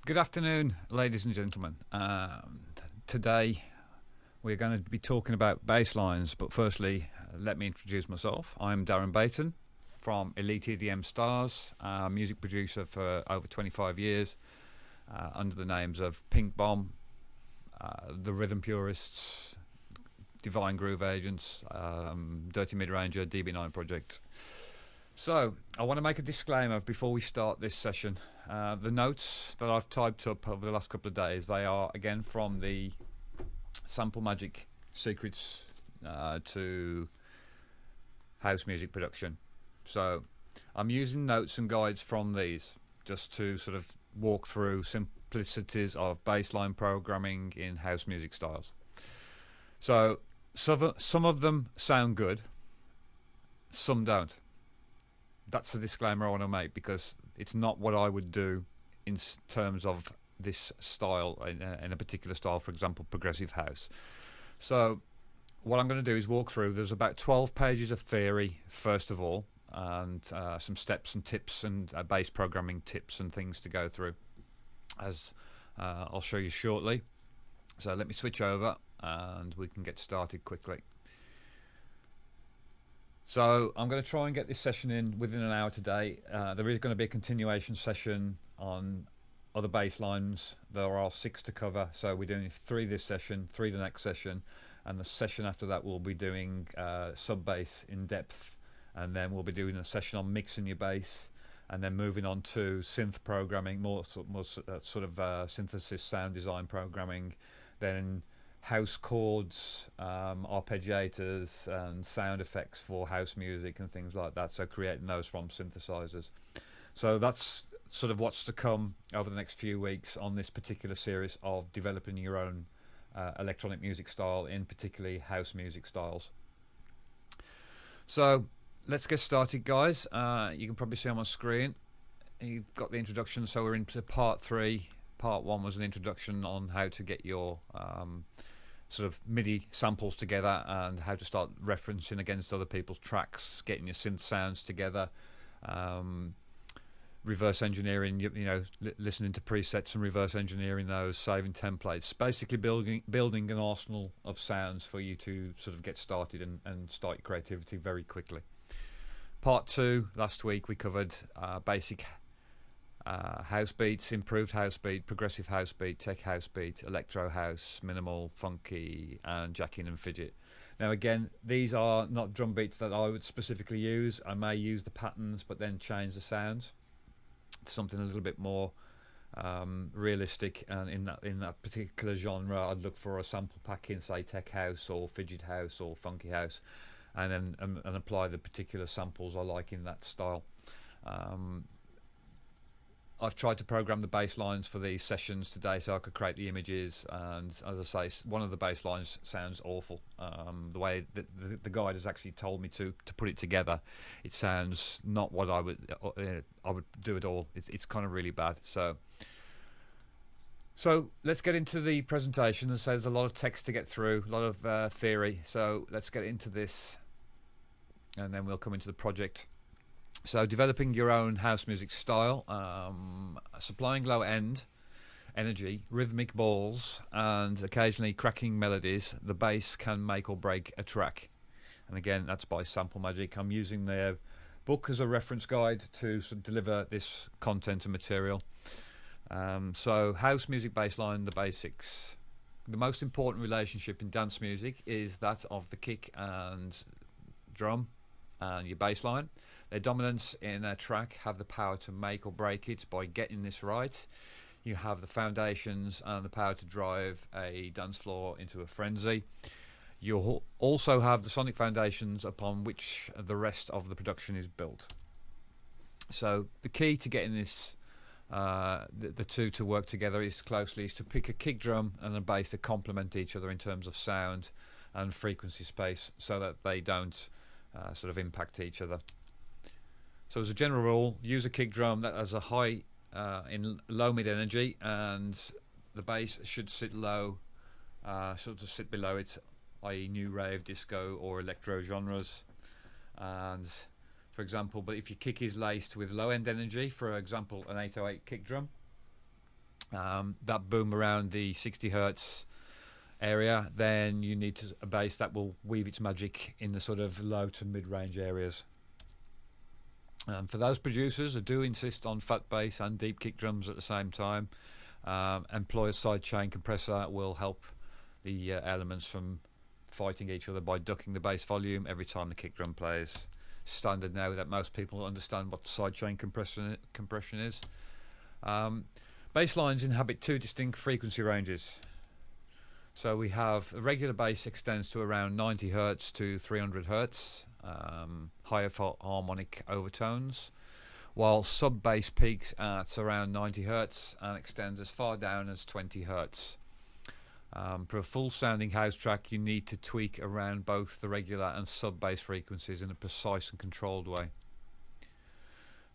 Good afternoon, ladies and gentlemen. Today we're going to be talking about bass lines, but firstly, let me introduce myself. I'm Darren Baton from Elite EDM Stars, music producer for over 25 years, under the names of Pink Bomb, The Rhythm Purists, Divine Groove Agents, Dirty Midranger, DB9 Project. So, I want to make a disclaimer before we start this session. The notes that I've typed up over the last couple of days, they are again from the Sample Magic Secrets to House Music Production. So, I'm using notes and guides from these just to sort of walk through simplicities of bassline programming in house music styles. So, some of them sound good, some don't. That's the disclaimer I want to make, because it's not what I would do in terms of this style, in a particular style, for example, progressive house. So what I'm going to do is walk through. There's about 12 pages of theory, first of all, and some steps and tips and bass programming tips and things to go through, as I'll show you shortly. So let me switch over and we can get started quickly. So I'm going to try and get this session in within an hour today. There is going to be a continuation session on other bass lines. There are 6 to cover, so we're doing 3 this session, 3 the next session, and the session after that we'll be doing sub bass in depth, and then we'll be doing a session on mixing your bass, and then moving on to synth programming, more synthesis, sound design programming, then house chords, arpeggiators and sound effects for house music and things like that, so creating those from synthesizers. So that's sort of what's to come over the next few weeks on this particular series of developing your own electronic music style, in particularly house music styles. So let's get started, guys. You can probably see on my screen you've got the introduction, so we're into part 3. Part 1 was an introduction on how to get your sort of MIDI samples together and how to start referencing against other people's tracks, getting your synth sounds together, reverse engineering, listening to presets and reverse engineering those, saving templates, basically building an arsenal of sounds for you to sort of get started and start your creativity very quickly. Part 2, last week we covered basic house beats, improved house beat, progressive house beat, tech house beat, electro house, minimal, funky, and jacking and fidget. Now again, these are not drum beats that I would specifically use. I may use the patterns but then change the sounds to something a little bit more realistic, and in that particular genre I'd look for a sample pack in, say, tech house or fidget house or funky house, and then and apply the particular samples I like in that style. I've tried to program the bass lines for these sessions today so I could create the images, and as I say, one of the bass lines sounds awful. The way that the guide has actually told me to put it together, it sounds not what I would do at all. It's kind of really bad. So let's get into the presentation. As I say, there's a lot of text to get through, a lot of theory. So let's get into this, and then we'll come into the project. So developing your own house music style, supplying low end energy, rhythmic balls, and occasionally cracking melodies, the bass can make or break a track. And again, that's by Sample Magic. I'm using their book as a reference guide to sort of deliver this content and material. So house music bassline, the basics. The most important relationship in dance music is that of the kick and drum and your bassline. Their dominance in a track have the power to make or break it. By getting this right, you have the foundations and the power to drive a dance floor into a frenzy. You'll also have the sonic foundations upon which the rest of the production is built. So the key to getting this the two to work together is closely is to pick a kick drum and a bass that complement each other in terms of sound and frequency space, so that they don't sort of impact each other. So as a general rule, use a kick drum that has a high in low mid energy, and the bass should sit low, sort of sit below it, i.e. new rave, disco or electro genres. And for example, but if your kick is laced with low end energy, for example an 808 kick drum, that boom around the 60 hertz area, then you need a bass that will weave its magic in the sort of low to mid-range areas. For those producers who do insist on fat bass and deep kick drums at the same time, employ a sidechain compressor will help the elements from fighting each other by ducking the bass volume every time the kick drum plays. Standard now that most people understand what sidechain compression is. Bass lines inhabit two distinct frequency ranges. So we have a regular bass extends to around 90 hertz to 300 hertz, higher for harmonic overtones, while sub bass peaks at around 90 hertz and extends as far down as 20 hertz. For a full sounding house track, you need to tweak around both the regular and sub bass frequencies in a precise and controlled way.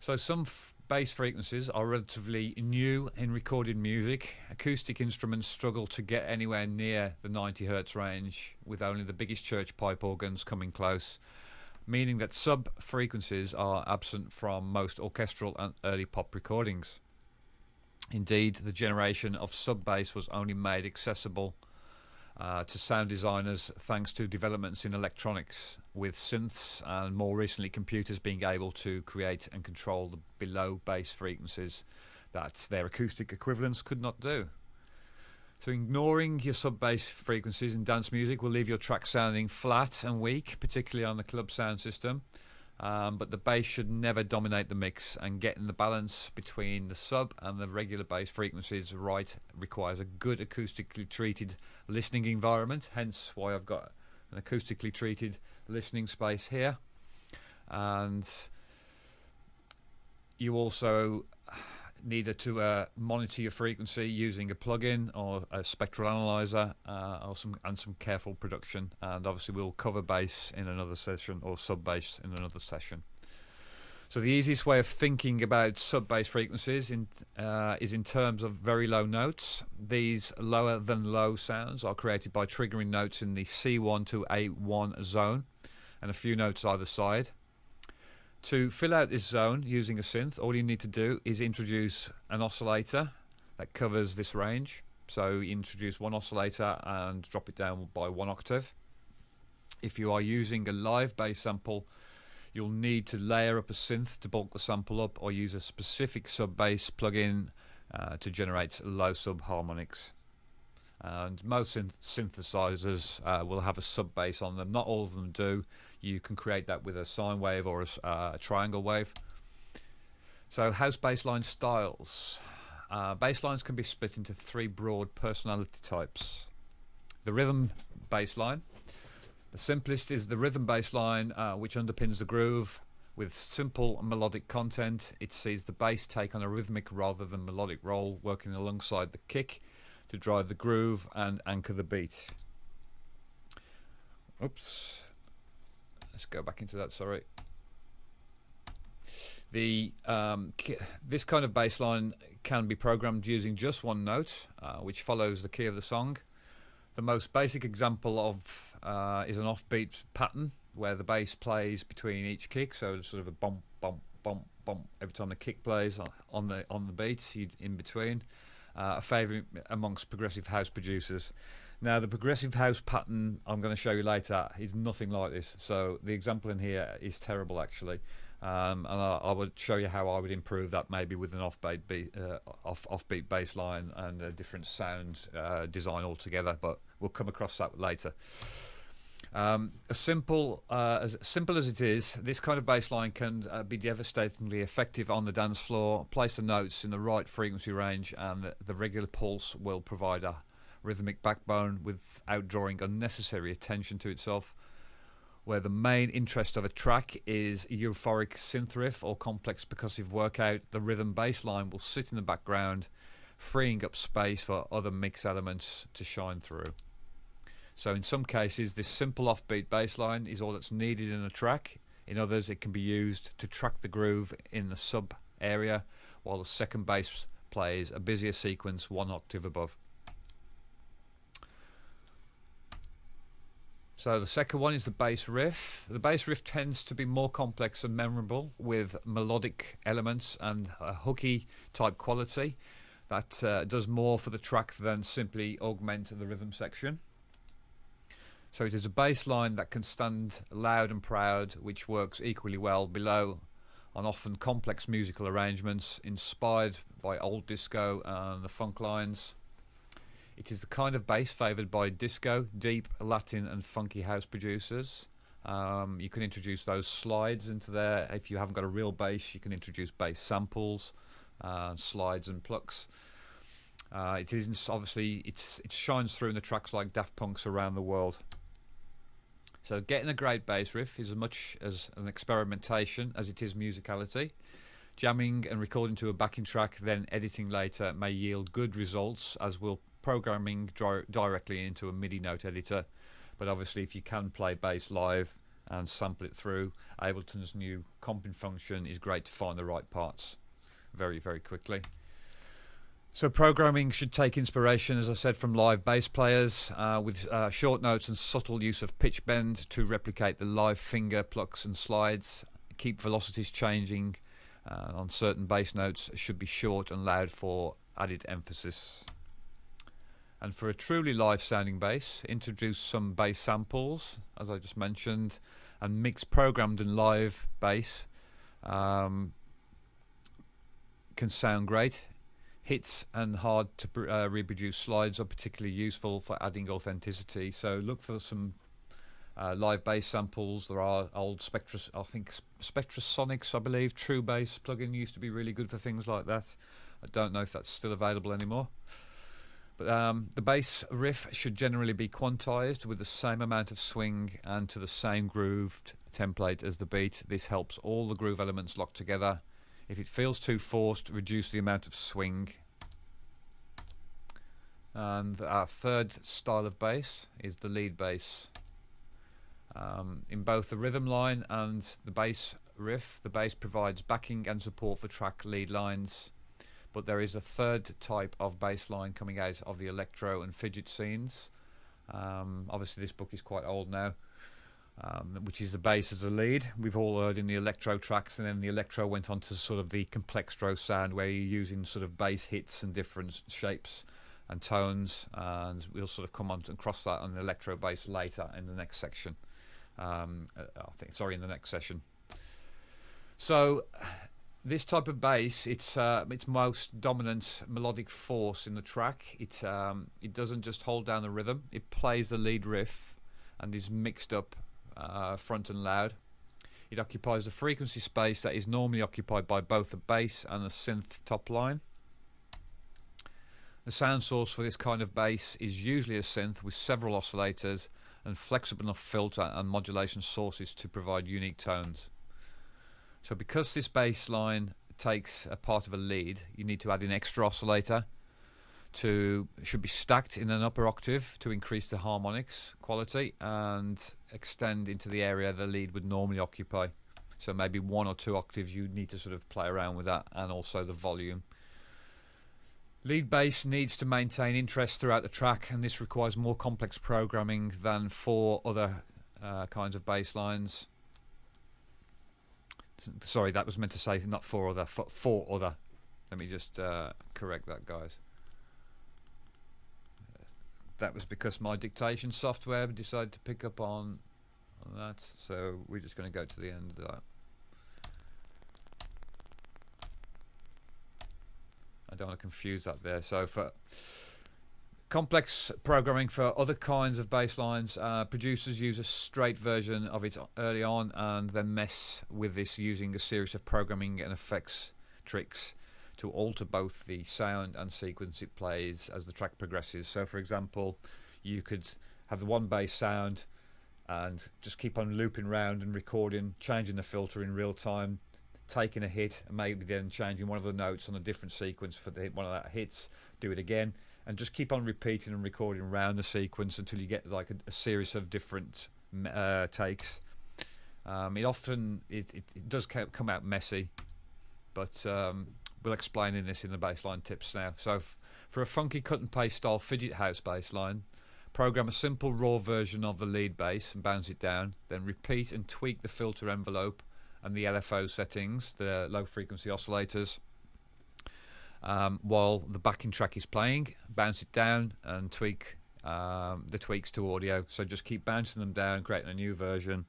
So some bass frequencies are relatively new in recorded music. Acoustic instruments struggle to get anywhere near the 90 hertz range, with only the biggest church pipe organs coming close, meaning that sub frequencies are absent from most orchestral and early pop recordings. Indeed, the generation of sub bass was only made accessible to sound designers thanks to developments in electronics, with synths and more recently computers being able to create and control the below bass frequencies that their acoustic equivalents could not do. So ignoring your sub bass frequencies in dance music will leave your track sounding flat and weak, particularly on the club sound system. But the bass should never dominate the mix, and getting the balance between the sub and the regular bass frequencies right requires a good acoustically treated listening environment, hence why I've got an acoustically treated listening space here. And you also need to monitor your frequency using a plugin or a spectral analyzer, or some careful production. And obviously we'll cover bass in another session, or sub bass in another session. So the easiest way of thinking about sub bass frequencies is in terms of very low notes. These lower than low sounds are created by triggering notes in the C1 to A1 zone and a few notes either side. To fill out this zone using a synth, all you need to do is introduce an oscillator that covers this range. So you introduce one oscillator and drop it down by 1 octave. If you are using a live bass sample, you'll need to layer up a synth to bulk the sample up, or use a specific sub bass plugin to generate low sub harmonics. And most synthesizers will have a sub bass on them. Not all of them do. You can create that with a sine wave or a triangle wave. So house bassline styles. Basslines can be split into 3 broad personality types. The rhythm bassline. The simplest is the rhythm bassline, which underpins the groove with simple melodic content. It sees the bass take on a rhythmic rather than melodic role, working alongside the kick to drive the groove and anchor the beat. Oops. Let's go back into that, sorry. This kind of bass line can be programmed using just one note, which follows the key of the song. The most basic example of is an offbeat pattern where the bass plays between each kick, so it's sort of a bump, bump, bump, bump every time the kick plays on the beats in between. A favourite amongst progressive house producers. Now, the progressive house pattern I'm going to show you later is nothing like this. So the example in here is terrible, actually. And I would show you how I would improve that, maybe with an offbeat bass line and a different sound design altogether. But we'll come across that later. As simple as it is, this kind of bass line can be devastatingly effective on the dance floor. Place the notes in the right frequency range, and the regular pulse will provide a rhythmic backbone without drawing unnecessary attention to itself. Where the main interest of a track is euphoric synth riff or complex percussive workout, the rhythm bass line will sit in the background, freeing up space for other mix elements to shine through. So in some cases, this simple offbeat bass line is all that's needed in a track. In others, it can be used to track the groove in the sub area, while the second bass plays a busier sequence 1 octave above. So the second one is the bass riff. The bass riff tends to be more complex and memorable, with melodic elements and a hooky type quality. that does more for the track than simply augment the rhythm section. So it is a bass line that can stand loud and proud, which works equally well below on often complex musical arrangements inspired by old disco and the funk lines. It is the kind of bass favoured by disco, deep, Latin and funky house producers. You can introduce those slides into there. If you haven't got a real bass, you can introduce bass samples, slides and plucks. It isn't obviously it shines through in the tracks like Daft Punk's Around the World. So getting a great bass riff is as much as an experimentation as it is musicality. Jamming and recording to a backing track, then editing later, may yield good results, as will programming directly into a MIDI note editor. But obviously if you can play bass live and sample it through, Ableton's new comping function is great to find the right parts very, very quickly. So programming should take inspiration, as I said, from live bass players with short notes and subtle use of pitch bend to replicate the live finger plucks and slides. Keep velocities changing on certain bass notes, should be short and loud for added emphasis. And for a truly live sounding bass, introduce some bass samples, as I just mentioned, and mix programmed and live bass can sound great. Hits and hard to reproduce slides are particularly useful for adding authenticity. So look for some live bass samples. There are old Spectrasonics, I believe, True Bass plugin used to be really good for things like that. I don't know if that's still available anymore. But the bass riff should generally be quantized with the same amount of swing and to the same grooved template as the beat. This helps all the groove elements lock together. If it feels too forced, reduce the amount of swing. And our third style of bass is the lead bass. In both the rhythm line and the bass riff, the bass provides backing and support for track lead lines. But there is a third type of bass line coming out of the electro and fidget scenes. Obviously this book is quite old now. Which is the bass as a lead. We've all heard in the electro tracks, and then the electro went on to sort of the complextro sound, where you're using sort of bass hits and different shapes and tones, and we'll sort of come on and cross that on the electro bass later in the next section. In the next session. So this type of bass, it's most dominant melodic force in the track. It doesn't just hold down the rhythm; it plays the lead riff and is mixed up front and loud. It occupies the frequency space that is normally occupied by both the bass and the synth top line. The sound source for this kind of bass is usually a synth with several oscillators and flexible enough filter and modulation sources to provide unique tones. So because this bass line takes a part of a lead, you need to add an extra oscillator. Should be stacked in an upper octave to increase the harmonics quality and extend into the area the lead would normally occupy. So maybe 1 or 2 octaves, you need to sort of play around with that, and also the volume. Lead bass needs to maintain interest throughout the track, and this requires more complex programming than for other kinds of bass lines. Sorry, that was meant to say not for other, for other. Let me just correct that, guys. That was because my dictation software decided to pick up on that, so we're just going to go to the end of that. I don't want to confuse that there. So for complex programming for other kinds of bass lines, producers use a straight version of it early on and then mess with this using a series of programming and effects tricks to alter both the sound and sequence it plays as the track progresses. So for example, you could have the one bass sound and just keep on looping round and recording, changing the filter in real time, taking a hit and maybe then changing one of the notes on a different sequence for the one of that hits, do it again, and just keep on repeating and recording around the sequence until you get like a series of different takes. It does come out messy, but we'll explain in this in the bassline tips now. So for a funky cut and paste style fidget house bassline, program a simple raw version of the lead bass and bounce it down, then repeat and tweak the filter envelope and the LFO settings, the low frequency oscillators, while the backing track is playing. Bounce it down and tweak the tweaks to audio. So just keep bouncing them down, creating a new version.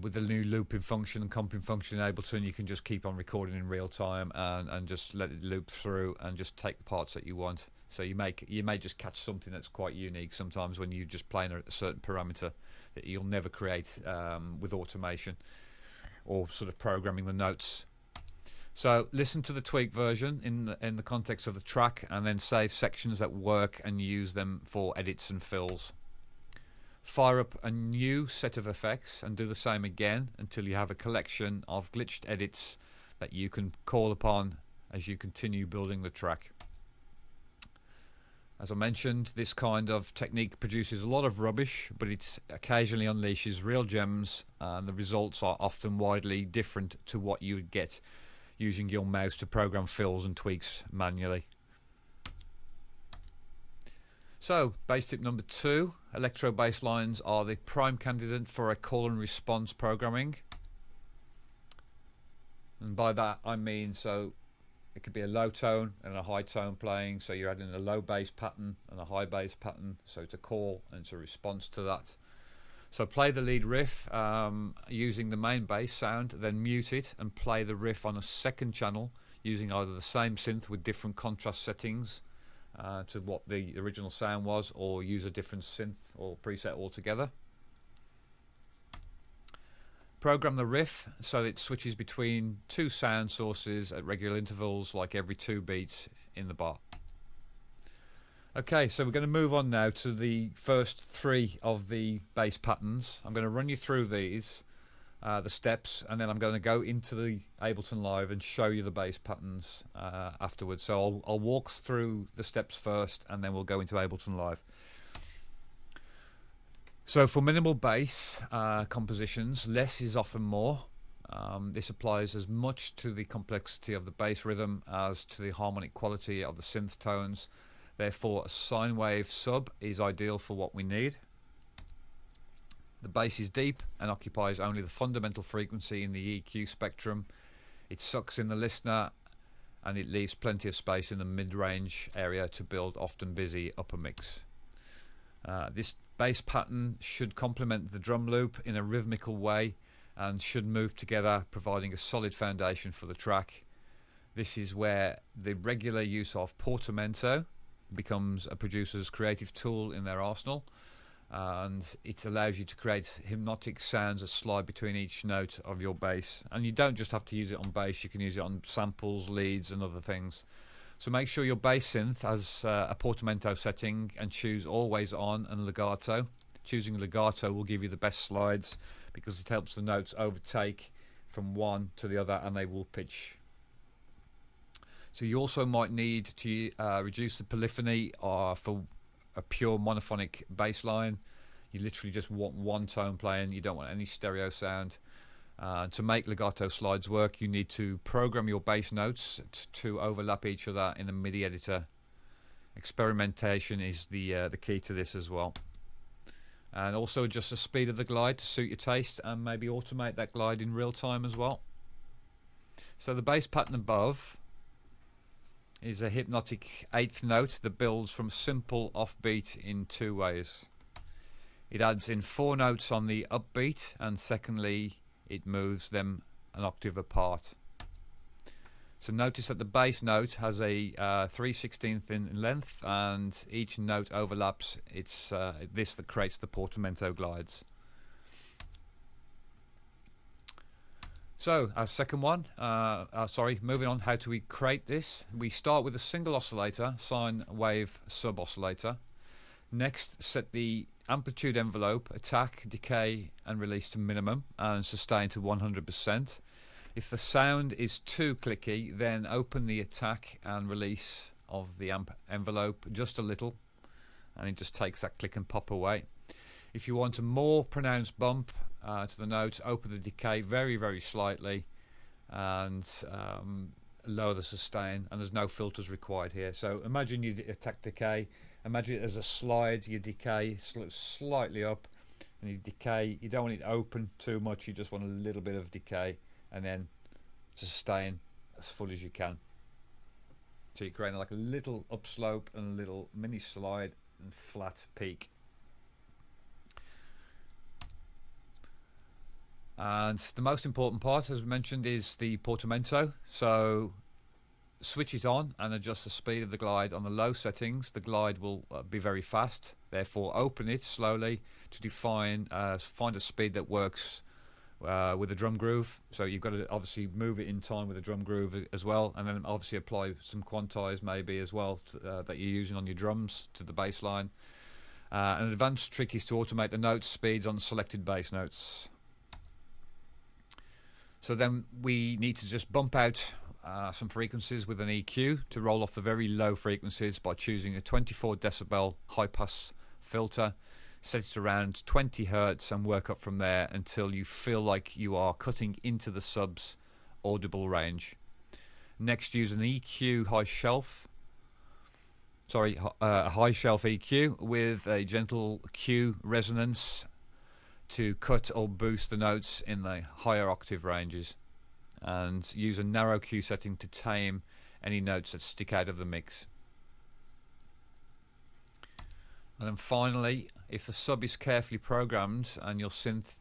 With the new looping function and comping function in Ableton, you can just keep on recording in real time and just let it loop through and just take the parts that you want. So you may just catch something that's quite unique sometimes when you just playing a certain parameter that you'll never create with automation or sort of programming the notes. So listen to the tweak version in the context of the track, and then save sections that work and use them for edits and fills. Fire up a new set of effects and do the same again until you have a collection of glitched edits that you can call upon as you continue building the track. As I mentioned, this kind of technique produces a lot of rubbish, but it occasionally unleashes real gems, and the results are often widely different to what you would get using your mouse to program fills and tweaks manually. So, bass tip number 2, electro bass lines are the prime candidate for a call and response programming. And by that I mean, so it could be a low tone and a high tone playing, so you're adding a low bass pattern and a high bass pattern, so it's a call and it's a response to that. So play the lead riff using the main bass sound, then mute it and play the riff on a second channel using either the same synth with different contrast settings to what the original sound was, or use a different synth or preset altogether. Program the riff so it switches between two sound sources at regular intervals, like every 2 beats in the bar. Okay, so we're going to move on now to the first 3 of the bass patterns. I'm going to run you through these, the steps, and then I'm going to go into the Ableton Live and show you the bass patterns afterwards. So I'll walk through the steps first, and then we'll go into Ableton Live. So for minimal bass compositions, less is often more. This applies as much to the complexity of the bass rhythm as to the harmonic quality of the synth tones. Therefore, a sine wave sub is ideal for what we need. The bass is deep and occupies only the fundamental frequency in the EQ spectrum. It sucks in the listener, and it leaves plenty of space in the mid-range area to build often busy upper mix. This bass pattern should complement the drum loop in a rhythmical way and should move together, providing a solid foundation for the track. This is where the regular use of portamento becomes a producer's creative tool in their arsenal, and it allows you to create hypnotic sounds that slide between each note of your bass. And you don't just have to use it on bass, you can use it on samples, leads and other things. So make sure your bass synth has a portamento setting and choose always on and legato. Choosing legato will give you the best slides because it helps the notes overtake from one to the other and they will pitch. So you also might need to reduce the polyphony for a pure monophonic bass line. You literally just want one tone playing, you don't want any stereo sound. To make legato slides work, you need to program your bass notes to overlap each other in the MIDI editor. Experimentation is the key to this as well. And also adjust the speed of the glide to suit your taste, and maybe automate that glide in real time as well. So the bass pattern above is a hypnotic 8th note that builds from simple offbeat in 2 ways. It adds in 4 notes on the upbeat, and secondly it moves them an octave apart. So notice that the bass note has a 3/16 in length, and each note overlaps. It's this that creates the portamento glides. So our second one, moving on, how do we create this? We start with a single oscillator, sine wave sub oscillator. Next, set the amplitude envelope, attack, decay and release to minimum, and sustain to 100%. If the sound is too clicky, then open the attack and release of the amp envelope just a little, and it just takes that click and pop away. If you want a more pronounced bump to the note, open the decay very, very slightly and lower the sustain, and there's no filters required here. So imagine you attack decay, imagine it as a slide, you decay slightly up, and you decay, you don't want it open too much, you just want a little bit of decay, and then sustain as full as you can. So you're creating like a little upslope and a little mini slide and flat peak. And the most important part, as we mentioned, is the portamento. So switch it on and adjust the speed of the glide. On the low settings, the glide will be very fast. Therefore, open it slowly to find a speed that works with the drum groove. So you've got to obviously move it in time with the drum groove as well, and then obviously apply some quantize maybe as well that you're using on your drums to the bass line. An advanced trick is to automate the note speeds on selected bass notes. So then we need to just bump out some frequencies with an EQ to roll off the very low frequencies by choosing a 24 decibel high pass filter. Set it around 20 hertz and work up from there until you feel like you are cutting into the sub's audible range. Next, use an EQ high shelf. A high shelf EQ with a gentle Q resonance to cut or boost the notes in the higher octave ranges, and use a narrow Q setting to tame any notes that stick out of the mix. And then finally, if the sub is carefully programmed and your synth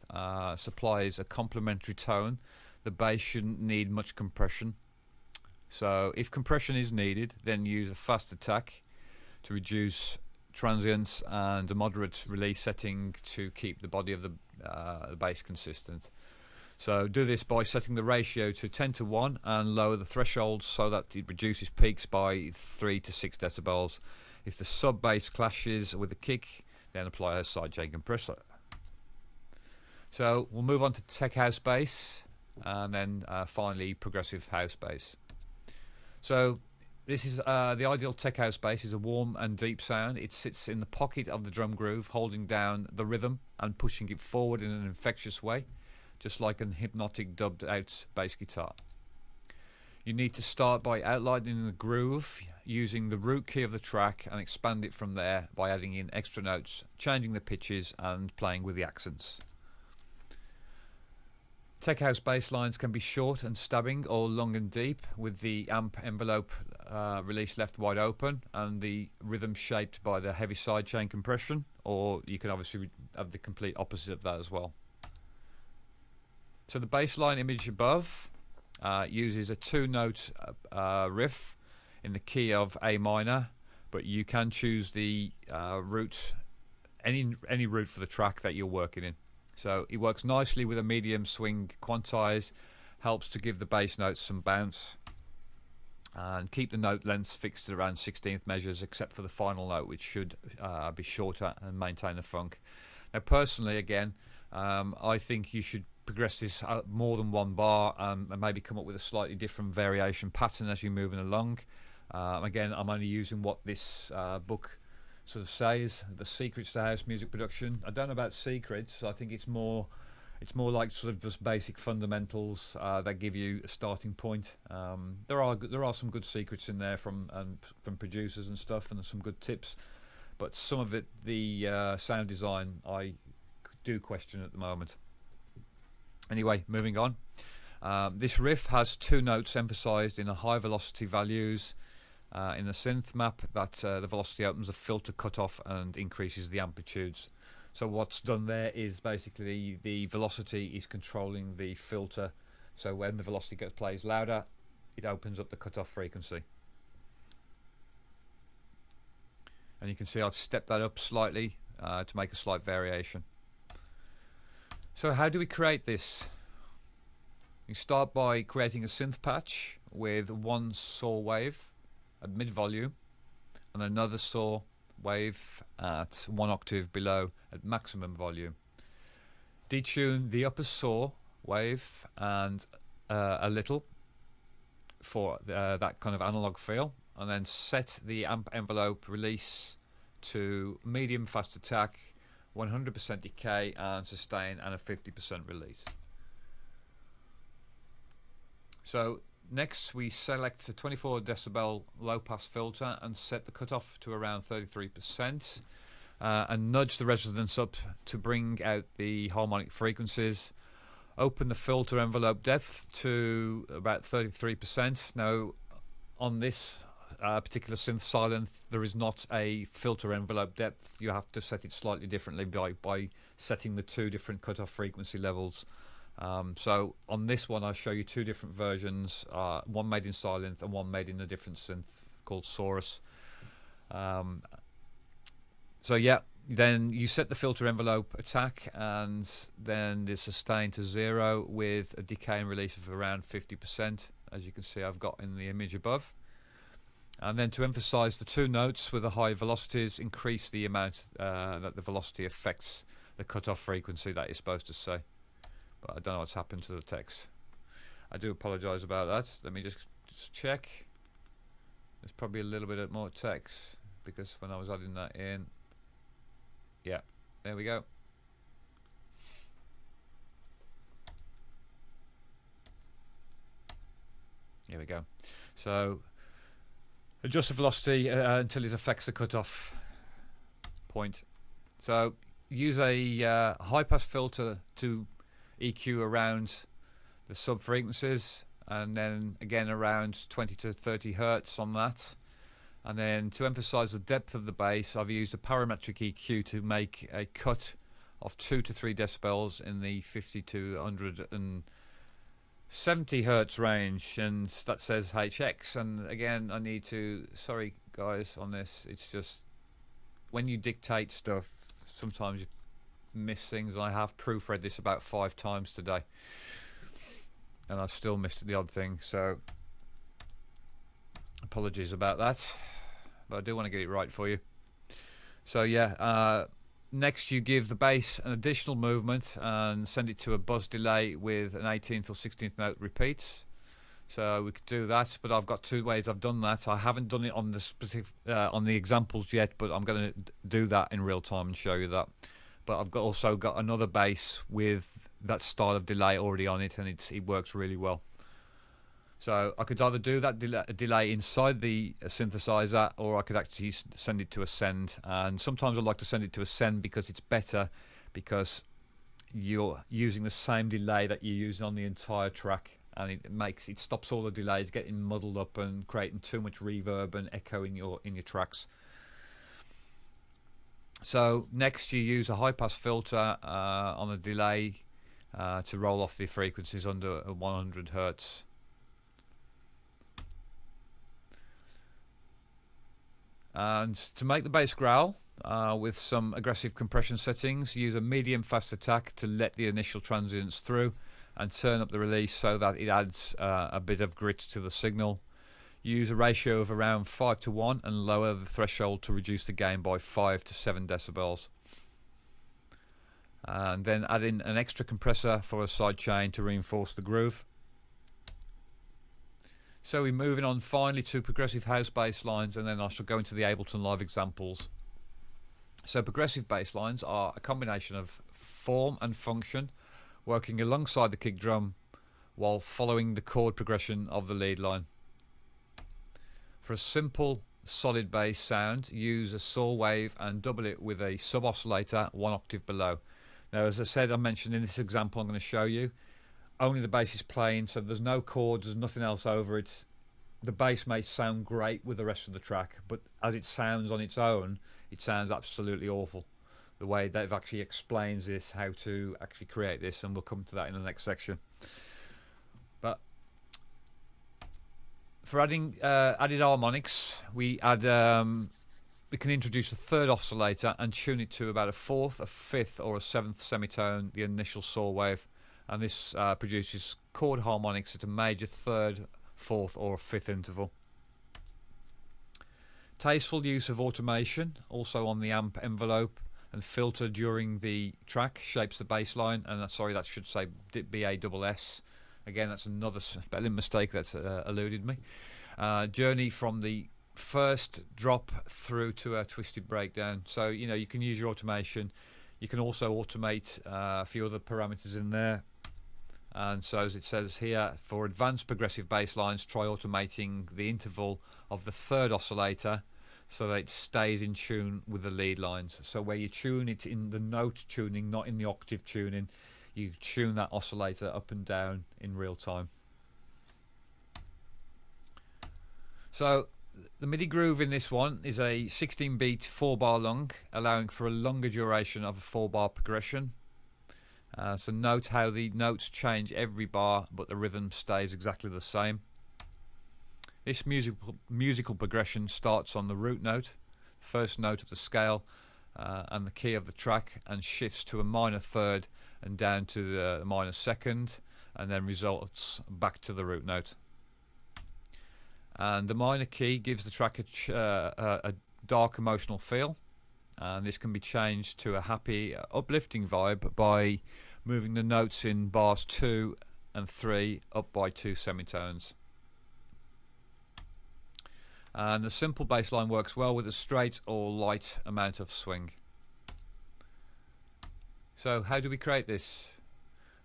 supplies a complementary tone, the bass shouldn't need much compression. So if compression is needed, then use a fast attack to reduce transients and a moderate release setting to keep the body of the bass consistent. So do this by setting the ratio to 10:1 and lower the threshold so that it reduces peaks by 3 to 6 decibels. If the sub bass clashes with the kick, then apply a sidechain compressor. So we'll move on to tech house bass, and then finally progressive house bass. So this is the ideal tech house bass is a warm and deep sound. It sits in the pocket of the drum groove, holding down the rhythm and pushing it forward in an infectious way, just like an hypnotic dubbed out bass guitar. You need to start by outlining the groove using the root key of the track and expand it from there by adding in extra notes, changing the pitches and playing with the accents. Tech house bass lines can be short and stabbing or long and deep, with the amp envelope release left wide open and the rhythm shaped by the heavy sidechain compression, or you can obviously have the complete opposite of that as well. So the bassline image above uses a 2-note riff in the key of A minor, but you can choose the root, any root for the track that you're working in. So it works nicely with a medium swing quantize, helps to give the bass notes some bounce, and keep the note lengths fixed at around 16th measures, except for the final note, which should be shorter and maintain the funk. Now personally, again, I think you should progress this more than one bar, and maybe come up with a slightly different variation pattern as you're moving along. Again, I'm only using what this book sort of says, the secrets to house music production. I don't know about secrets. I think it's more like sort of just basic fundamentals that give you a starting point. There are some good secrets in there from producers and stuff, and some good tips, but some of it, the sound design, I do question at the moment. Anyway, moving on. This riff has 2 notes emphasized in a high velocity values. In the synth map, that the velocity opens the filter cutoff and increases the amplitudes. So what's done there is basically the velocity is controlling the filter. So when the velocity plays louder, it opens up the cutoff frequency. And you can see I've stepped that up slightly to make a slight variation. So how do we create this? You start by creating a synth patch with one saw wave at mid volume and another saw wave at 1 octave below at maximum volume. Detune the upper saw wave and a little for that kind of analog feel, and then set the amp envelope release to medium fast attack, 100% decay and sustain, and a 50% release. So next we select a 24 decibel low pass filter and set the cutoff to around 33%, and nudge the resonance up to bring out the harmonic frequencies. Open the filter envelope depth to about 33%. Now, on this particular synth silent, there is not a filter envelope depth. You have to set it slightly differently by setting the two different cutoff frequency levels. So on this one, I'll show you two different versions, one made in silent and one made in a different synth called Saurus. So yeah, then you set the filter envelope attack and then the sustain to 0 with a decay and release of around 50%, as you can see I've got in the image above. And then to emphasize the two notes with the high velocities, increase the amount that the velocity affects the cutoff frequency that you're supposed to say. But I don't know what's happened to the text. I do apologize about that. Let me just check. There's probably a little bit more text because when I was adding that in, yeah, there we go. Here we go. So adjust the velocity until it affects the cutoff point. So use a high pass filter to EQ around the sub frequencies, and then again around 20 to 30 hertz on that. And then to emphasize the depth of the bass, I've used a parametric EQ to make a cut of 2 to 3 decibels in the 50 to 170 hertz range, and that says HX. And again, I need to, sorry guys on this, it's just when you dictate stuff sometimes you miss things, and I have proofread this about 5 times today and I've still missed the odd thing, so apologies about that, but I do want to get it right for you. So yeah, next you give the bass an additional movement and send it to a buzz delay with an 18th or 16th note repeats. So we could do that, but I've got two ways I've done that. I haven't done it on the specific on the examples yet, but I'm going to do that in real time and show you that. But I've also got another bass with that style of delay already on it, and it works really well. So I could either do that delay inside the synthesizer, or I could actually send it to a send. And sometimes I like to send it to a send because it's better, because you're using the same delay that you're using on the entire track, and it stops all the delays getting muddled up and creating too much reverb and echo in your tracks. So next you use a high pass filter on a delay to roll off the frequencies under 100 hertz. And to make the bass growl with some aggressive compression settings, use a medium fast attack to let the initial transients through and turn up the release so that it adds a bit of grit to the signal. Use a ratio of around 5:1 and lower the threshold to reduce the gain by 5 to 7 decibels. And then add in an extra compressor for a sidechain to reinforce the groove. So we're moving on finally to progressive house bass lines, and then I shall go into the Ableton Live examples. So progressive bass lines are a combination of form and function, working alongside the kick drum while following the chord progression of the lead line. For a simple solid bass sound, use a saw wave and double it with a sub oscillator 1 octave below. Now, as I said, I mentioned in this example I'm going to show you, only the bass is playing, so there's no chords, there's nothing else over it. The bass may sound great with the rest of the track, but as it sounds on its own, it sounds absolutely awful. The way Dave actually explains this, how to actually create this, and we'll come to that in the next section. But for adding added harmonics, we can introduce a third oscillator and tune it to about a fourth, a fifth, or a seventh semitone, the initial saw wave, and this produces chord harmonics at a major third, fourth, or fifth interval. Tasteful use of automation, also on the amp envelope and filter during the track, shapes the bass line, and sorry, that should say BASS. Again, that's another spelling mistake that's eluded me. Journey from the first drop through to a twisted breakdown. So you can use your automation. You can also automate a few other parameters in there. And so, as it says here, for advanced progressive bass lines, try automating the interval of the third oscillator so that it stays in tune with the lead lines. So where you tune it in the note tuning, not in the octave tuning, you tune that oscillator up and down in real time. So the MIDI groove in this one is a 16-beat 4-bar long, allowing for a longer duration of a 4-bar progression. So note how the notes change every bar, but the rhythm stays exactly the same. This musical progression starts on the root note, first note of the scale, and the key of the track, and shifts to a minor third and down to the minor second, and then results back to the root note. And the minor key gives the track a dark emotional feel, and this can be changed to a happy, uplifting vibe by moving the notes in bars 2 and 3 up by 2 semitones. And the simple bass line works well with a straight or light amount of swing. So how do we create this?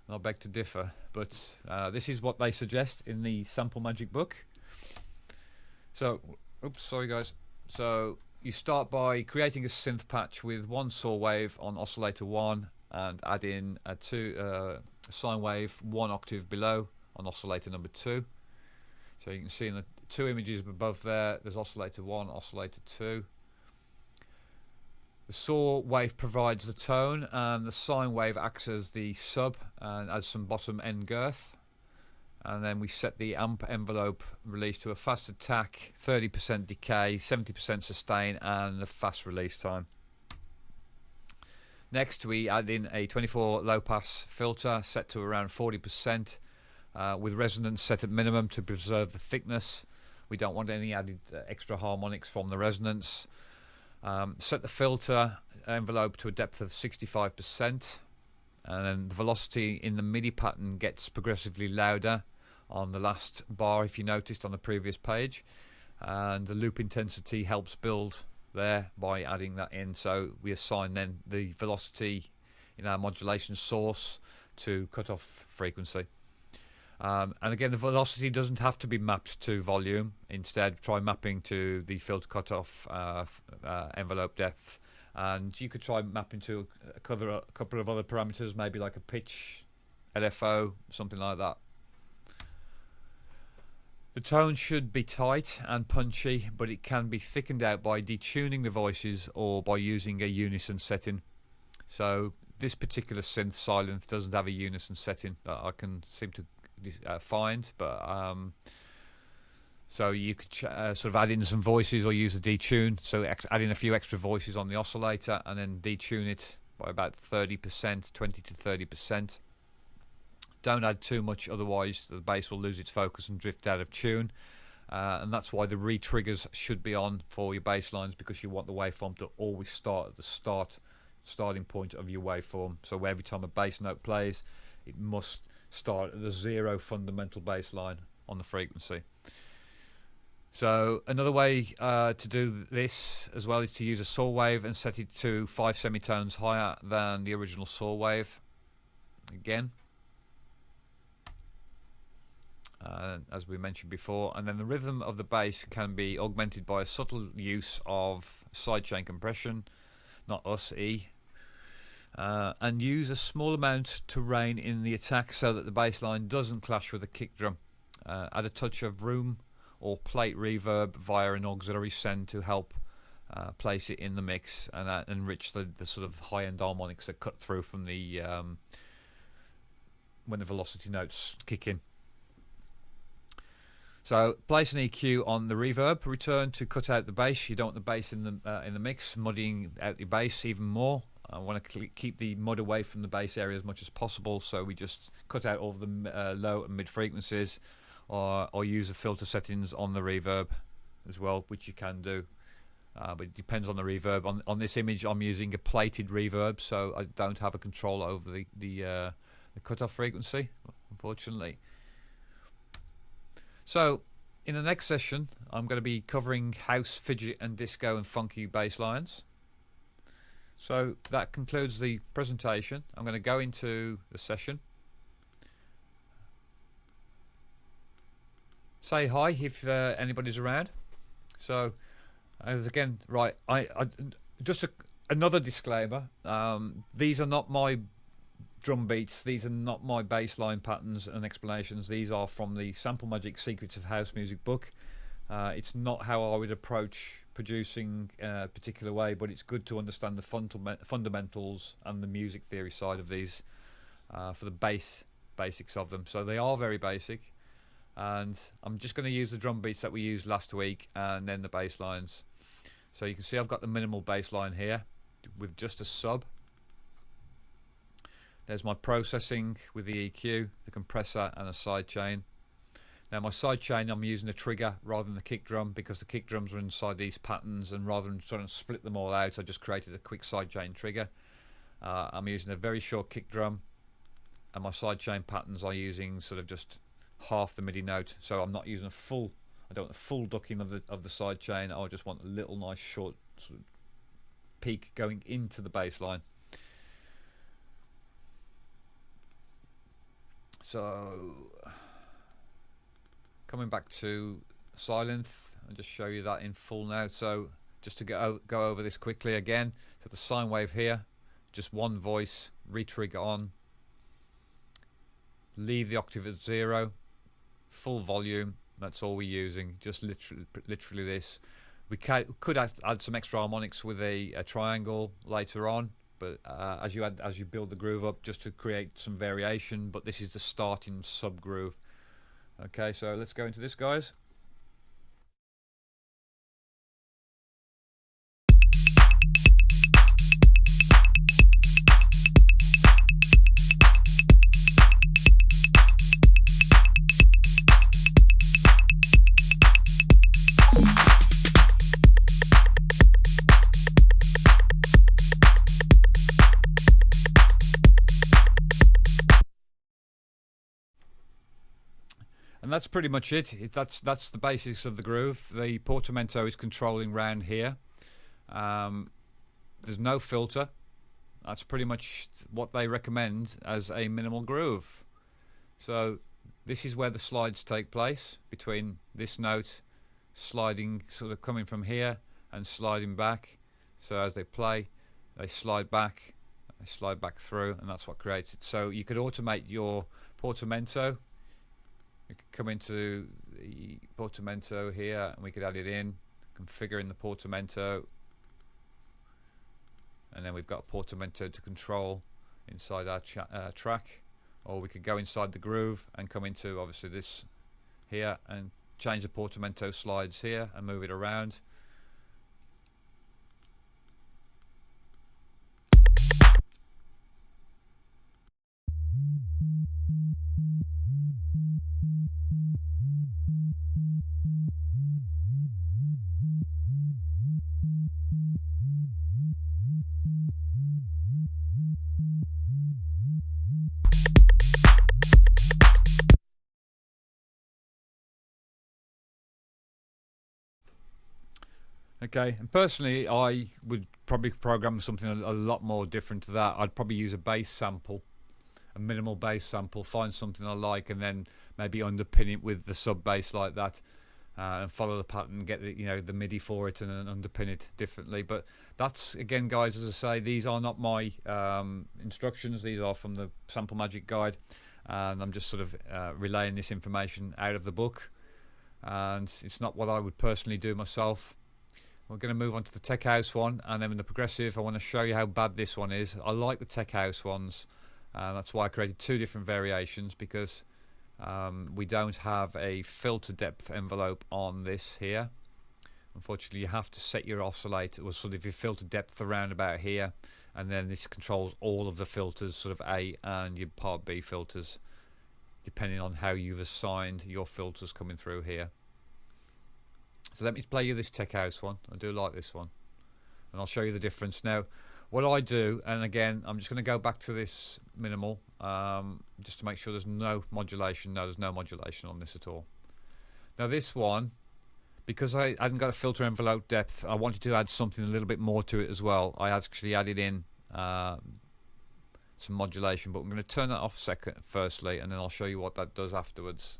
I beg to differ, but this is what they suggest in the Sample Magic book. So, oops, sorry guys. So you start by creating a synth patch with one saw wave on oscillator 1 and add in a sine wave 1 octave below on oscillator number 2. So you can see in the 2 images above there's oscillator 1, oscillator 2. The saw wave provides the tone, and the sine wave acts as the sub and adds some bottom end girth. And then we set the amp envelope release to a fast attack, 30% decay, 70% sustain, and a fast release time. Next we add in a 24 low pass filter set to around 40%, with resonance set at minimum to preserve the thickness. We don't want any added extra harmonics from the resonance. Set the filter envelope to a depth of 65%, and then the velocity in the MIDI pattern gets progressively louder on the last bar, if you noticed on the previous page, and the loop intensity helps build there by adding that in. So we assign then the velocity in our modulation source to cutoff frequency. And again, the velocity doesn't have to be mapped to volume. Instead, try mapping to the filter cutoff envelope depth, and you could try mapping to a couple of other parameters, maybe like a pitch, LFO, something like that. The tone should be tight and punchy, but it can be thickened out by detuning the voices or by using a unison setting. So this particular synth Silence doesn't have a unison setting that I can seem to find, but so you could sort of add in some voices or use a detune, so add in a few extra voices on the oscillator and then detune it by about 30%, 20 to 30%. Don't add too much, otherwise the bass will lose its focus and drift out of tune, and that's why the re-triggers should be on for your bass lines, because you want the waveform to always start at the starting point of your waveform. So every time a bass note plays, it must start at the 0 fundamental bass line on the frequency. So another way to do this as well is to use a saw wave and set it to 5 semitones higher than the original saw wave. Again, as we mentioned before, and then the rhythm of the bass can be augmented by a subtle use of sidechain compression, not us, E, and use a small amount to rein in the attack so that the bass line doesn't clash with the kick drum. Add a touch of room or plate reverb via an auxiliary send to help place it in the mix and enrich the sort of high-end harmonics that cut through from the when the velocity notes kick in. So place an EQ on the reverb, return to cut out the bass. You don't want the bass in the mix, muddying out the bass even more. I want to keep the mud away from the bass area as much as possible, so we just cut out all of the low and mid frequencies, or use the filter settings on the reverb as well, which you can do. But it depends on the reverb. On this image, I'm using a plated reverb, so I don't have a control over the cutoff frequency, unfortunately. So in the next session, I'm going to be covering house, fidget and disco and funky bass lines. So that concludes the presentation. I'm going to go into the session. Say hi if anybody's around. So as again, right, I just another disclaimer. These are not my drum beats. These are not my bassline patterns and explanations. These are from the Sample Magic Secrets of House Music book. It's not how I would approach producing a particular way, but it's good to understand the fundamentals and the music theory side of these for the basics of them. So they are very basic, and I'm just going to use the drum beats that we used last week and then the bass lines. So you can see I've got the minimal bass line here with just a sub. There's my processing with the EQ, the compressor and a sidechain. Now my sidechain, I'm using a trigger rather than the kick drum, because the kick drums are inside these patterns, and rather than trying to split them all out, I just created a quick sidechain trigger. I'm using a very short kick drum, and my sidechain patterns are using sort of just half the MIDI note, so I'm not using a full, I don't want a full ducking of the sidechain. I just want a little nice short sort of peak going into the bass line. So coming back to Sylenth, I'll just show you that in full now. So just to go over this quickly again, so the sine wave here, just one voice, re-trigger on, leave the octave at 0, full volume, that's all we're using, just literally this. We could add some extra harmonics with a triangle later on, but as you build the groove up, just to create some variation, but this is the starting sub groove. Okay, so let's go into this, guys. And that's pretty much it. That's the basics of the groove. The portamento is controlling round here. There's no filter. That's pretty much what they recommend as a minimal groove. So this is where the slides take place, between this note sliding, sort of coming from here and sliding back. So as they play, they slide back through, and that's what creates it. So you could automate your portamento. We could come into the portamento here, and we could add it in, configure in the portamento, and then we've got a portamento to control inside our track. Or we could go inside the groove and come into obviously this here and change the portamento slides here and move it around. Okay, and personally I would probably program something a lot more different to that. I'd probably use a bass sample, a minimal bass sample, find something I like, and then maybe underpin it with the sub bass like that, and follow the pattern, get the, the MIDI for it, and then underpin it differently. But that's, again guys, as I say, these are not my instructions. These are from the Sample Magic guide, and I'm just sort of relaying this information out of the book, and it's not what I would personally do myself. We're going to move on to the Tech House one, and then in the progressive I want to show you how bad this one is. I like the Tech House ones, and that's why I created two different variations, because we don't have a filter depth envelope on this here. Unfortunately, you have to set your oscillator, or sort of your filter depth around about here, and then this controls all of the filters, sort of A and your part B filters, depending on how you've assigned your filters coming through here. So let me play you this Tech House one. I do like this one, and I'll show you the difference. Now what I do, and again I'm just going to go back to this minimal, just to make sure there's no modulation. No, there's no modulation on this at all. Now this one, because I hadn't got a filter envelope depth, I wanted to add something a little bit more to it as well. I actually added in some modulation, but I'm going to turn that off firstly, and then I'll show you what that does afterwards.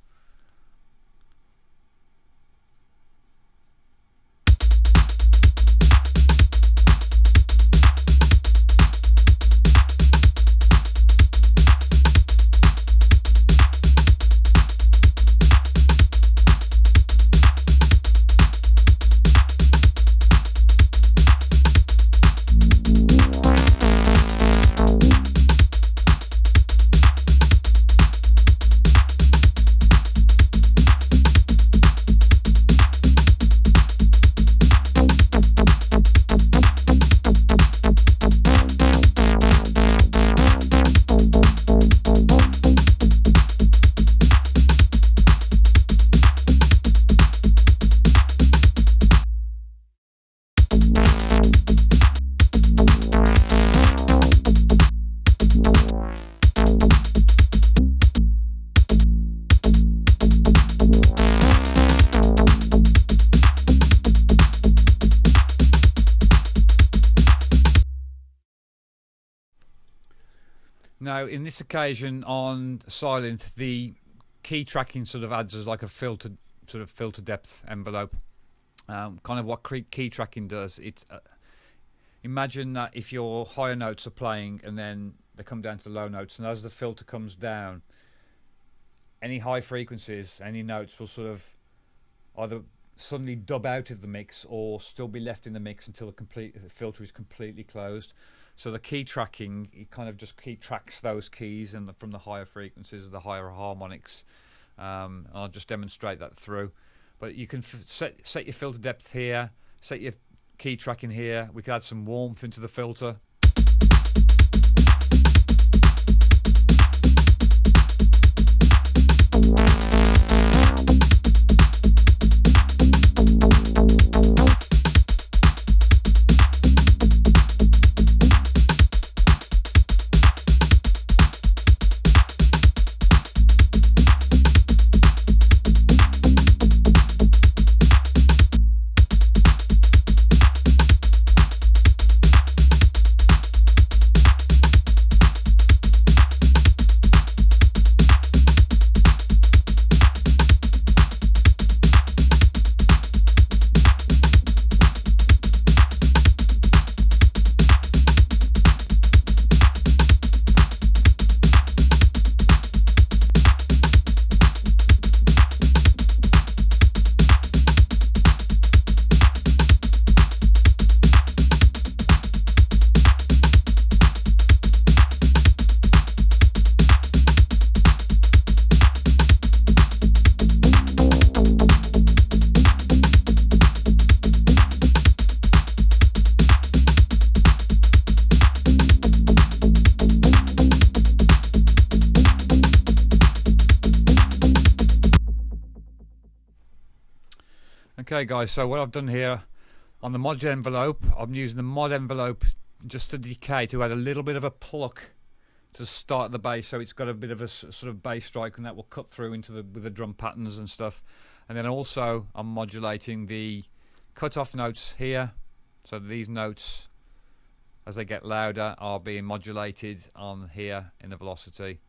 Now, in this occasion on Silent, the key tracking sort of adds as like a filter depth envelope. Kind of what key tracking does. It's imagine that if your higher notes are playing and then they come down to the low notes, and as the filter comes down, any high frequencies, any notes will sort of either suddenly dub out of the mix or still be left in the mix until the filter is completely closed. So the key tracking, it kind of just key tracks those keys and from the higher frequencies, the higher harmonics. And I'll just demonstrate that through. But you can set your filter depth here, set your key tracking here. We could add some warmth into the filter. Okay guys, so what I've done here on the mod envelope, I'm using the mod envelope just to decay, to add a little bit of a pluck to start the bass, so it's got a bit of a sort of bass strike, and that will cut through into with the drum patterns and stuff. And then also I'm modulating the cut-off notes here, so these notes as they get louder are being modulated on here in the velocity.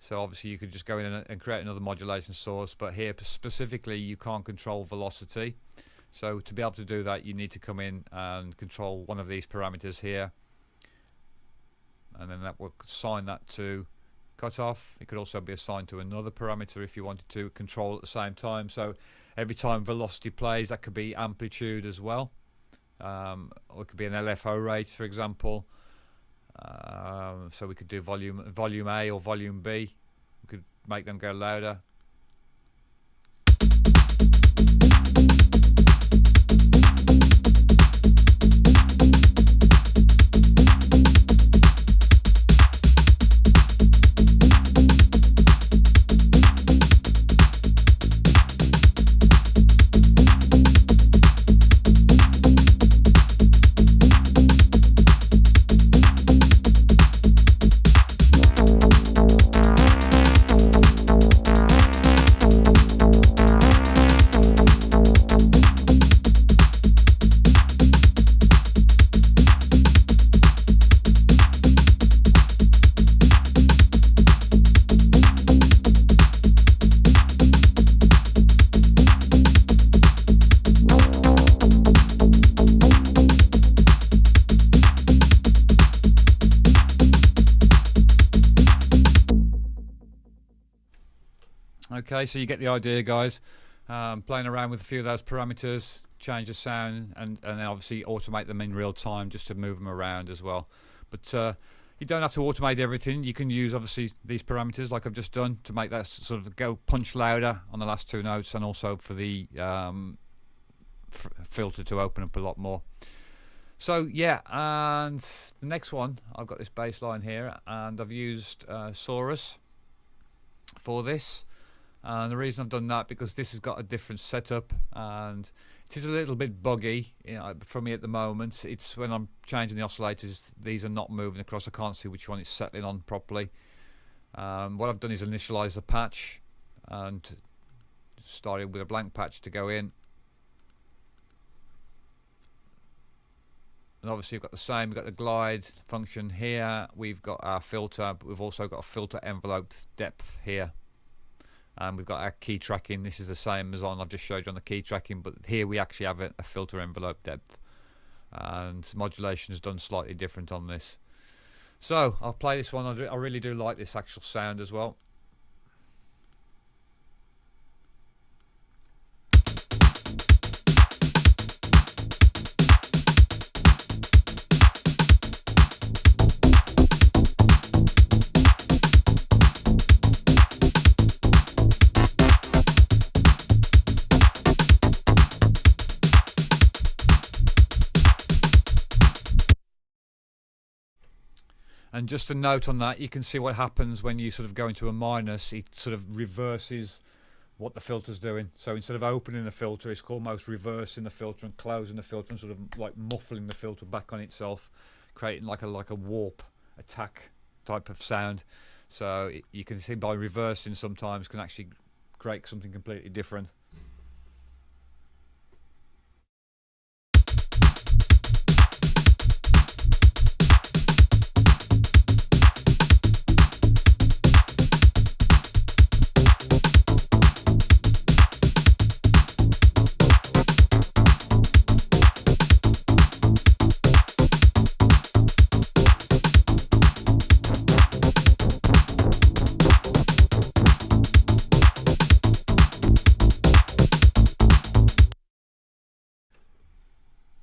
So obviously you could just go in and create another modulation source, but here specifically you can't control velocity. So to be able to do that, you need to come in and control one of these parameters here, and then that will assign that to cutoff. It could also be assigned to another parameter if you wanted to control at the same time. So every time velocity plays, that could be amplitude as well, or it could be an LFO rate, for example. So we could do volume A or volume B. We could make them go louder. Okay, so you get the idea, guys. Playing around with a few of those parameters, change the sound, and then obviously automate them in real time just to move them around as well. But you don't have to automate everything. You can use obviously these parameters like I've just done to make that sort of go punch louder on the last two notes, and also for the filter to open up a lot more. So yeah, and the next one, I've got this bass line here, and I've used Saurus for this. And the reason I've done that, because this has got a different setup, and it is a little bit buggy, you know, for me at the moment. It's when I'm changing the oscillators, these are not moving across. I can't see which one it's settling on properly. What I've done is initialize the patch and started with a blank patch to go in. And obviously we've got the same, we've got the glide function here, we've got our filter, but we've also got a filter envelope depth here. And we've got our key tracking. This is the same as on, I've just showed you on the key tracking, but here we actually have a filter envelope depth. And modulation is done slightly different on this. So I'll play this one. I really do like this actual sound as well. And just a note on that, you can see what happens when you sort of go into a minus. It sort of reverses what the filter's doing. So instead of opening the filter, it's almost reversing the filter and closing the filter and sort of like muffling the filter back on itself, creating like a warp attack type of sound. So you can see by reversing sometimes can actually create something completely different.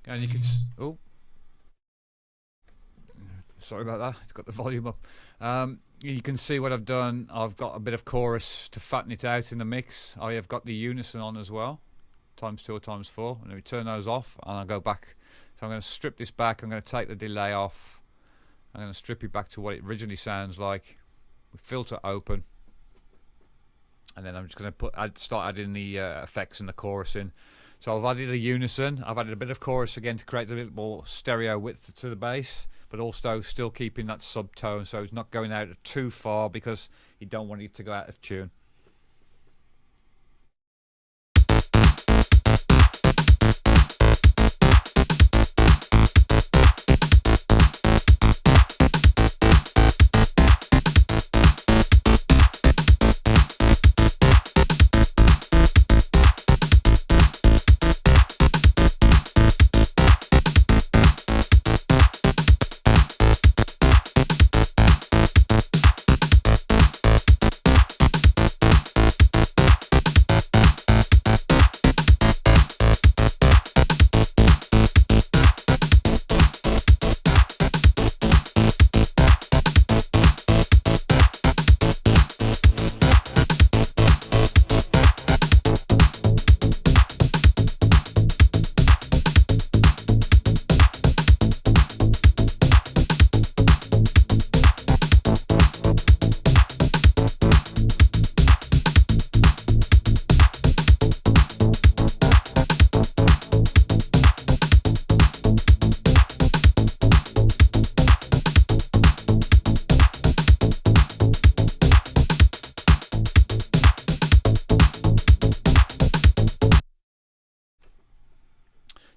And you can, oh, sorry about that, it's got the volume up. You can see what I've done. I've got a bit of chorus to fatten it out in the mix. I have got the unison on as well, ×2 or ×4, and we turn those off and I'll go back. So I'm going to strip this back, I'm going to take the delay off, I'm going to strip it back to what it originally sounds like, with filter open, and then I'm just going to start adding the effects and the chorus in. So I've added a unison, I've added a bit of chorus again to create a blittle more stereo width to the bass, but also still keeping that subtone so it's not going out too far because you don't want it to go out of tune.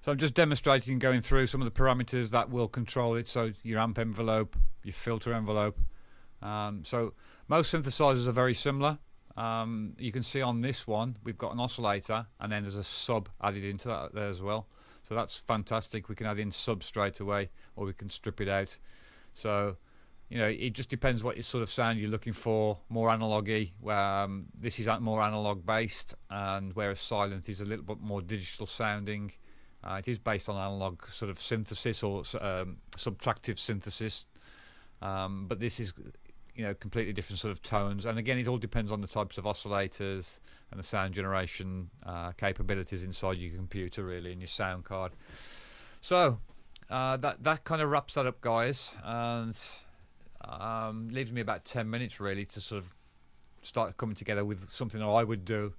So I'm just demonstrating going through some of the parameters that will control it. So your amp envelope, your filter envelope. So most synthesizers are very similar. You can see on this one we've got an oscillator and then there's a sub added into that there as well. So that's fantastic. We can add in sub straight away or we can strip it out. So you know, it just depends what sort of sound you're looking for. More analog-y, where this is more analog based, and whereas Silent is a little bit more digital sounding. It is based on analog sort of synthesis or subtractive synthesis, but this is, you know, completely different sort of tones. And again, it all depends on the types of oscillators and the sound generation capabilities inside your computer, really, and your sound card. So that kind of wraps that up, guys, and leaves me about 10 minutes really to sort of start coming together with something that I would do.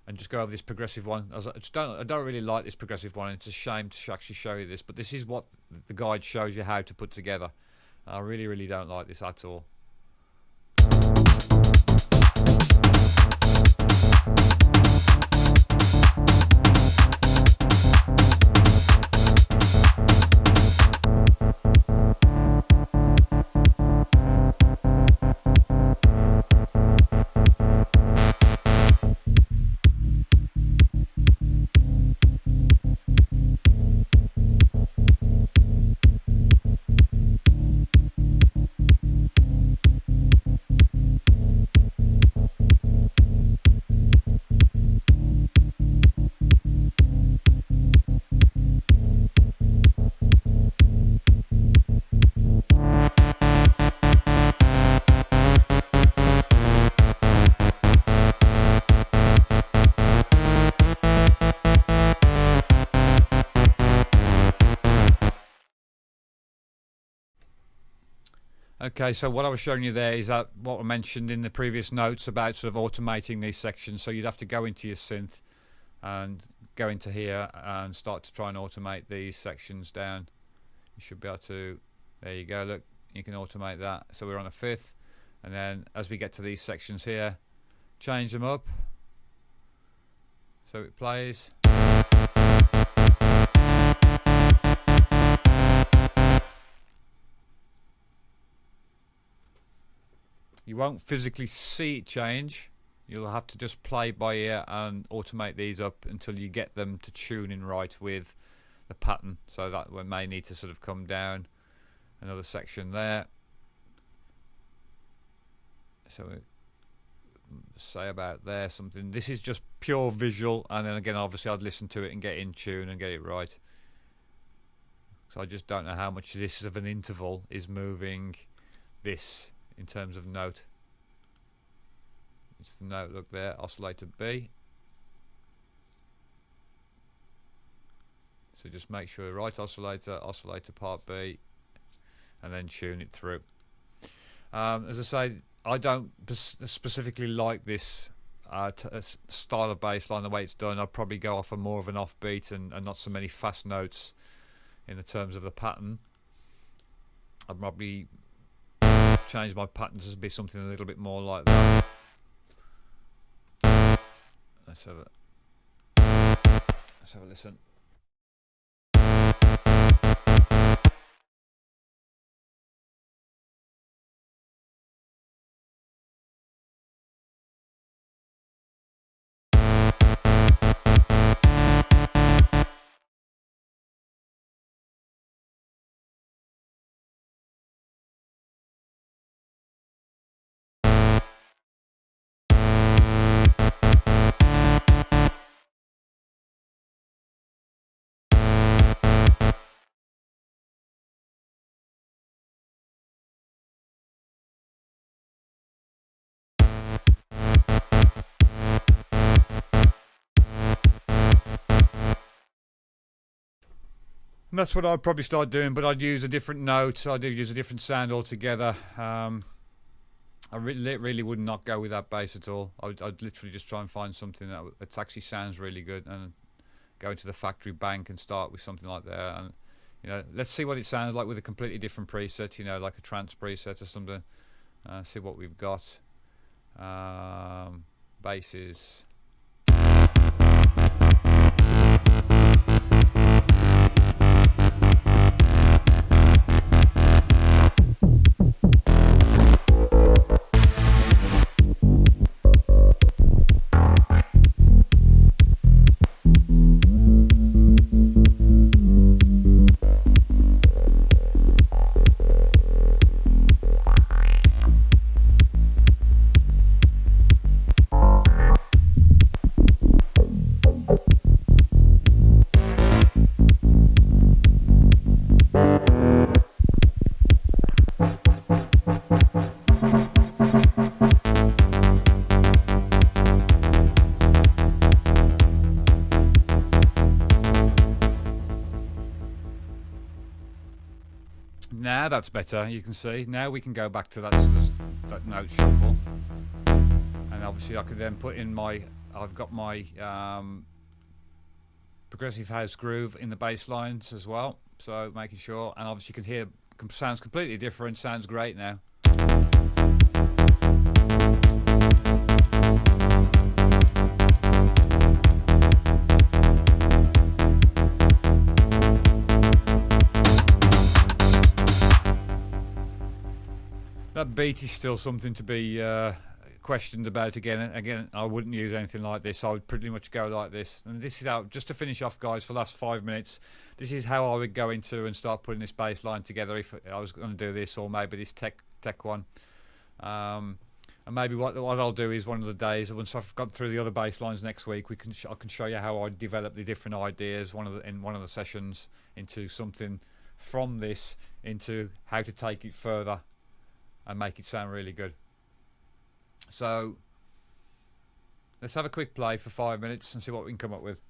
And just go over this progressive one. I don't really like this progressive one. It's a shame to actually show you this, but this is what the guide shows you how to put together. I really don't like this at all. Okay, so what I was showing you there is that what I mentioned in the previous notes about sort of automating these sections. So you'd have to go into your synth and go into here and start to try and automate these sections down. You should be able to, there you go, look, you can automate that. So we're on a fifth, and then as we get to these sections here, change them up so it plays. You won't physically see it change. You'll have to just play by ear and automate these up until you get them to tune in right with the pattern. So that one may need to sort of come down another section there. So say about there something. This is just pure visual, and then again obviously I'd listen to it and get in tune and get it right. So I just don't know how much this of an interval is moving this in terms of note. It's the note, look there, oscillator B. So just make sure right oscillator, oscillator part B, and then tune it through. As I say, I don't specifically like this style of bass line, the way it's done. I'd probably go off a more of an offbeat and not so many fast notes in the terms of the pattern. I'd probably change my patterns to be something a little bit more like that. Let's have a listen. And that's what I'd probably start doing, but I'd use a different note. I'd use a different sound altogether. I really would not go with that bass at all. I'd literally just try and find something that actually sounds really good and go into the factory bank and start with something like that. And you know, let's see what it sounds like with a completely different preset. You know, like a trance preset or something. See what we've got. Basses. Now that's better, you can see. Now we can go back to that sort of that note shuffle. And obviously I could then put in my, I've got my progressive house groove in the bass lines as well. So making sure, and obviously you can hear, sounds completely different, sounds great now. That beat is still something to be questioned about again. Again, I wouldn't use anything like this. I would pretty much go like this. And this is how, just to finish off, guys, for the last 5 minutes, this is how I would go into and start putting this bass line together if I was going to do this, or maybe this tech one. And maybe what I'll do is one of the days, once I've got through the other bass lines next week, I can show you how I develop the different ideas in one of the sessions into something from this, into how to take it further and make it sound really good. So let's have a quick play for 5 minutes and see what we can come up with.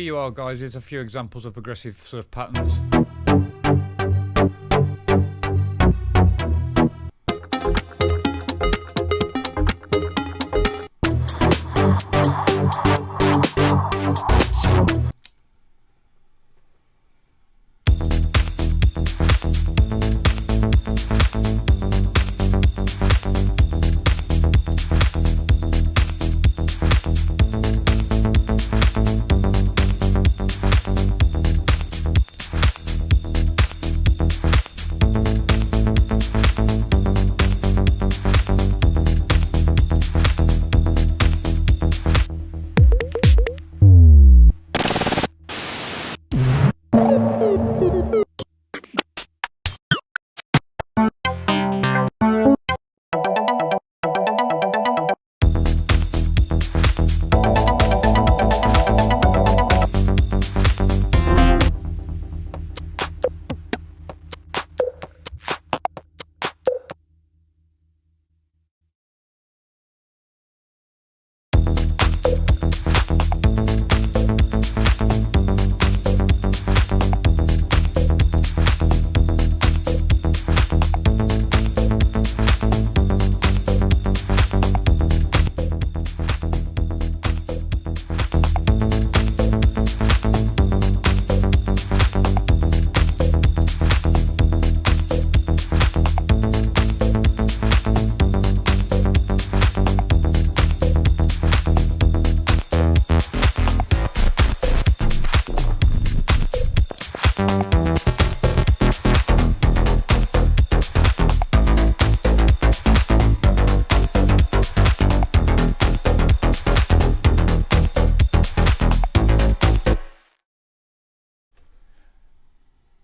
you are, guys. Here's a few examples of progressive sort of patterns.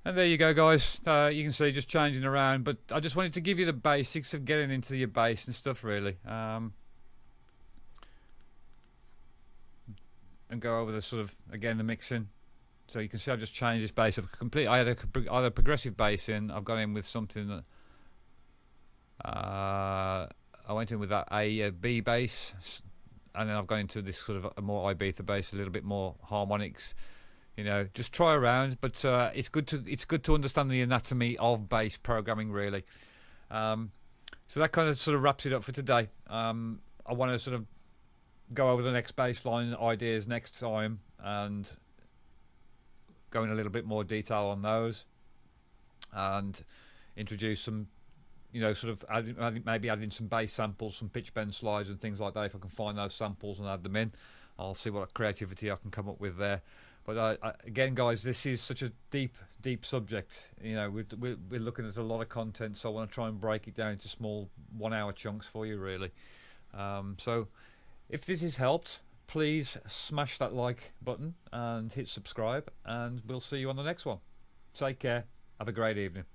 And there you go, guys. You can see just changing around, but I just wanted to give you the basics of getting into your bass and stuff, really, and go over the sort of, again, the mixing. So you can see I've just changed this bass up completely. I had either progressive bass in. I've gone in with something that I went in with that A B bass, and then I've gone into this sort of a more Ibiza bass, a little bit more harmonics. You know, just try around, but it's good to understand the anatomy of bass programming, really. So that kind of sort of wraps it up for today. I want to sort of go over the next bassline ideas next time and go in a little bit more detail on those, and introduce some, you know, sort of maybe adding some bass samples, some pitch bend slides and things like that. If I can find those samples and add them in, I'll see what creativity I can come up with there. But again, guys, this is such a deep subject. You know, we're looking at a lot of content, so I want to try and break it down into small 1 hour chunks for you, really. So if this has helped, please smash that like button and hit subscribe, and we'll see you on the next one. Take care. Have a great evening.